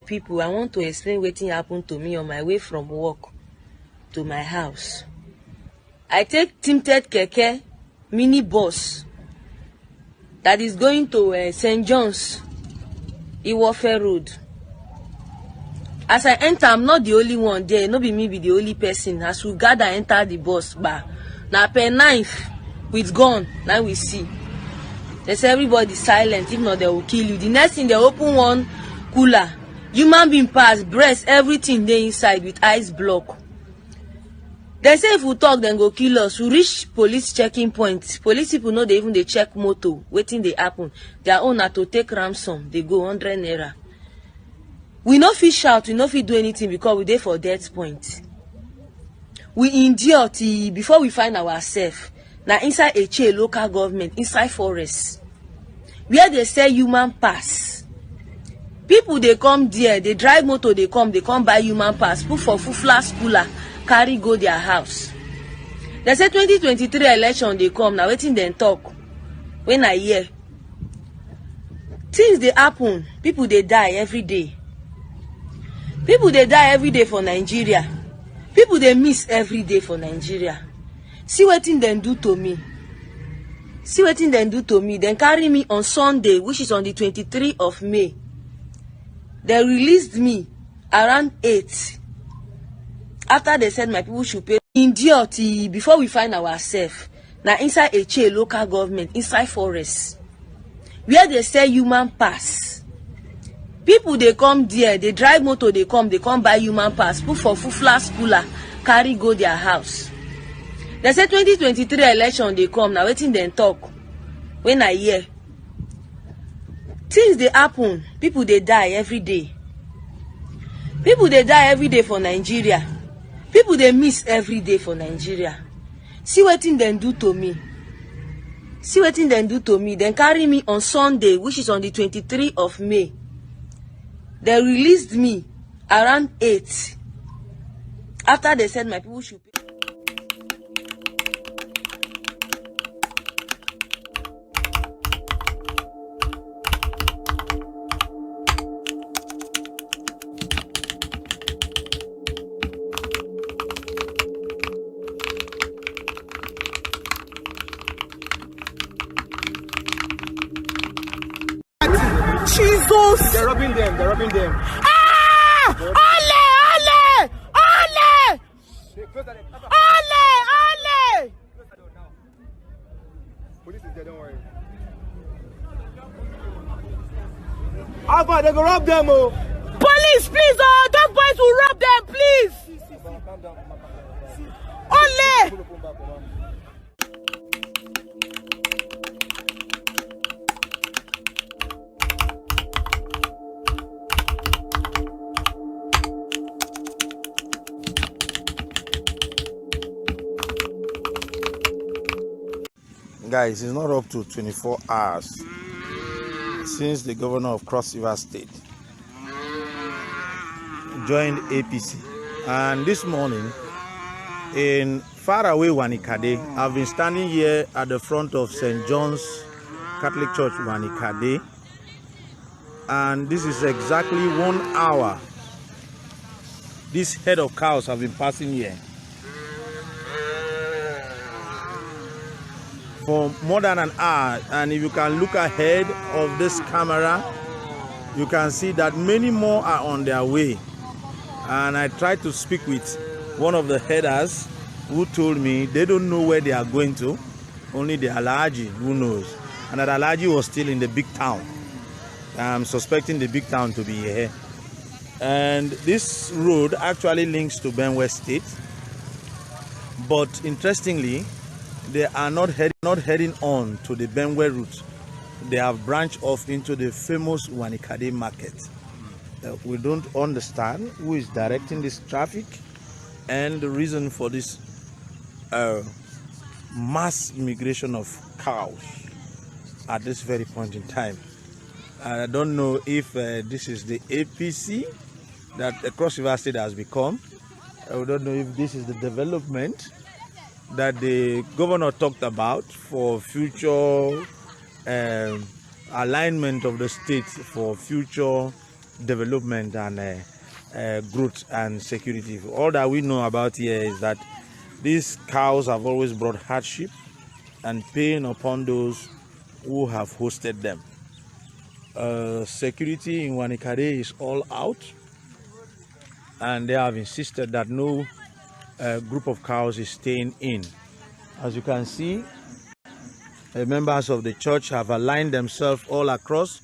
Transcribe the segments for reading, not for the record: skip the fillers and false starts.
People, I want to explain wetin happened to me on my way from work to my house. I take tinted keke mini bus that is going to St. John's Iwofe Road. As I enter, I'm not the only one there. No be me be the only person. As we gather enter the bus bar, na per knife with gun. Now we see. They say everybody silent. If not, they will kill you. The next thing, they open one cooler. Human being pass, breast, everything dey inside with ice block. They say if we talk, then go kill us. We reach police checking point. Police people know they even they check motor. Waiting they happen. Their own are to take ransom. They go 100 naira. We no fit shout. We no fit do anything because we dey for death point. We endure till before we find ourselves. Now inside a local government, inside forest, where they sell human pass. People they come there, they drive motor, they come buy human pass, put for flash cooler, carry go their house. They say 2023 election they come, now waiting then talk. When I hear things they happen, people they die every day. People they die every day for Nigeria. People they miss every day for Nigeria. See what thing then do to me. See what thing then do to me. Then carry me on Sunday, which is on the 23rd of May. They released me around 8. After they said my people should pay. Endure till before we find ourselves. Now inside a local government, inside forest, where they sell human pass. People they come there, they drive motor, they come buy human pass, put for flash cooler, carry go their house. They say 2023 election they come, now waiting then talk. When I hear things they happen, people they die every day. People they die every day for Nigeria. People they miss every day for Nigeria. See what thing then do to me. See what thing then do to me. Then carry me on Sunday, which is on the 23rd of May. They released me around 8. After they said my people should pay. Jesus! They're robbing them. They're robbing them. Ah! Ole! Ole! Ole! Ole! Ole! Police is there, don't worry. How far they go rob them, oh? Police, please, those boys will rob them, please. Calm down. Ole! Guys, it's not up to 24 hours since the governor of Cross River State joined APC. And this morning, in faraway Wanikade, I've been standing here at the front of St. John's Catholic Church, Wanikade. And this is exactly 1 hour. This head of cows have been passing here. For more than an hour, and if you can look ahead of this camera, you can see that many more are on their way. And I tried to speak with one of the headers who told me they don't know where they are going to, only the Alhaji who knows, and that Alhaji was still in the big town. I'm suspecting the big town to be here. And this road actually links to Benue State, but interestingly, they are not heading on to the Benue route. They have branched off into the famous Wanikade market. We don't understand who is directing this traffic and the reason for this mass migration of cows at this very point in time. I don't know if this is the APC that the Cross River State has become. I don't know if this is the development that the governor talked about for future alignment of the state for future development and growth and security. All that we know about here is that these cows have always brought hardship and pain upon those who have hosted them. Security in Wanikade is all out, and they have insisted that no group of cows is staying in. As you can see, members of the church have aligned themselves all across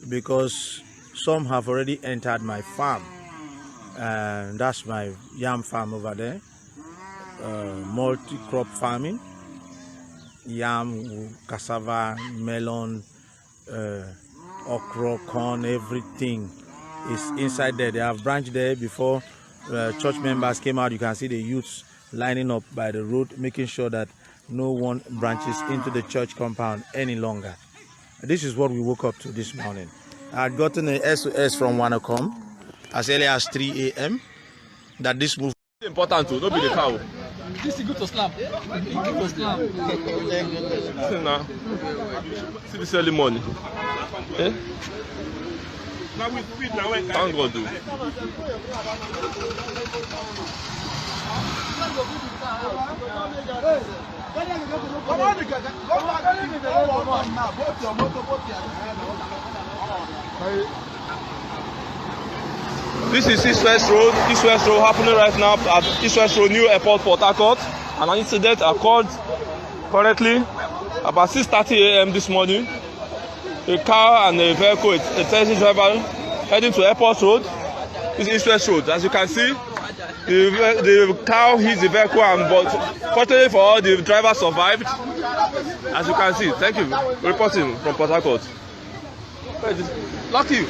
because some have already entered my farm. And that's my yam farm over there. Multi-crop farming. Yam, cassava, melon, okra, corn, everything is inside there. They have branched there before church members came out. You can see the youths lining up by the road, making sure that no one branches into the church compound any longer. This is what we woke up to this morning. I had gotten an SOS from Wanacom as early as 3 a.m. that this move is important to, not be the cow. This is good to slam. Good to slam. See now. See this early morning. Eh? Thank God, dude. This is East West Road. East West Road happening right now at East West Road, New Airport, Port Harcourt. And an incident occurred currently about 6:30 a.m. this morning. A car and a vehicle, a taxi driver, heading to Airport Road. This is East West Road. As you can see, the car hit the vehicle, but fortunately for all, the driver survived. As you can see, thank you. Reporting from Port Harcourt. Lucky.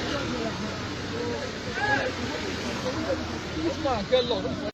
This man get lost.